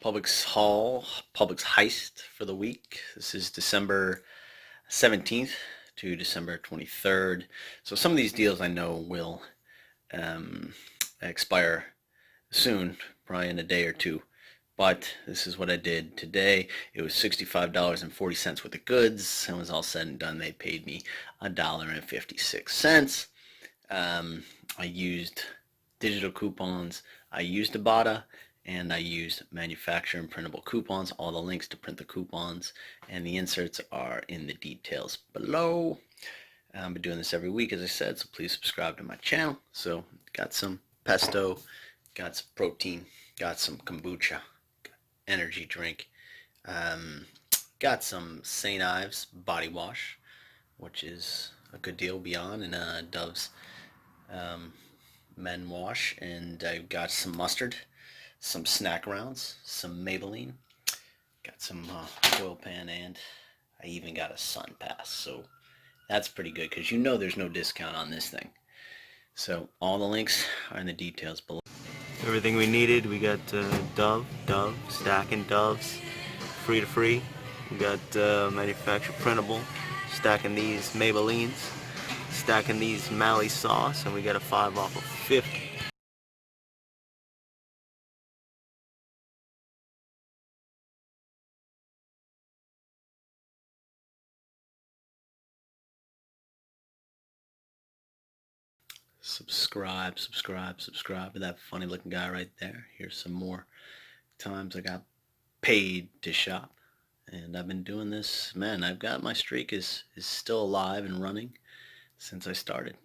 Publix haul, Publix heist for the week. This is December 17th to December 23rd. So some of these deals I know will expire soon, probably in a day or two. But this is what I did today. It was $65.40 worth of goods. And it was all said and done, they paid me $1.56. I used digital coupons. I used Ibotta, and I used manufacturer and printable coupons. All the links to print the coupons and the inserts are in the details below. I've been doing this every week, as I said, so please subscribe to my channel. So got some pesto, got some protein, got some kombucha, energy drink, got some St. Ives body wash, which is a good deal beyond, and Dove's men wash, and I got some mustard, some snack rounds, some Maybelline, got some oil pan, and I even got a SUNPASS. So that's pretty good, because you know there's no discount on this thing. So all the links are in the details below. Everything we needed. We got Dove, stacking Doves, free to free. We got manufacturer printable, stacking these Maybellines, stacking these Maille sauce, and we got a 5 off of 50. Subscribe to that funny looking guy right there. Here's some more times I got paid to shop, and I've been doing this, man. I've got my streak is still alive and running since I started.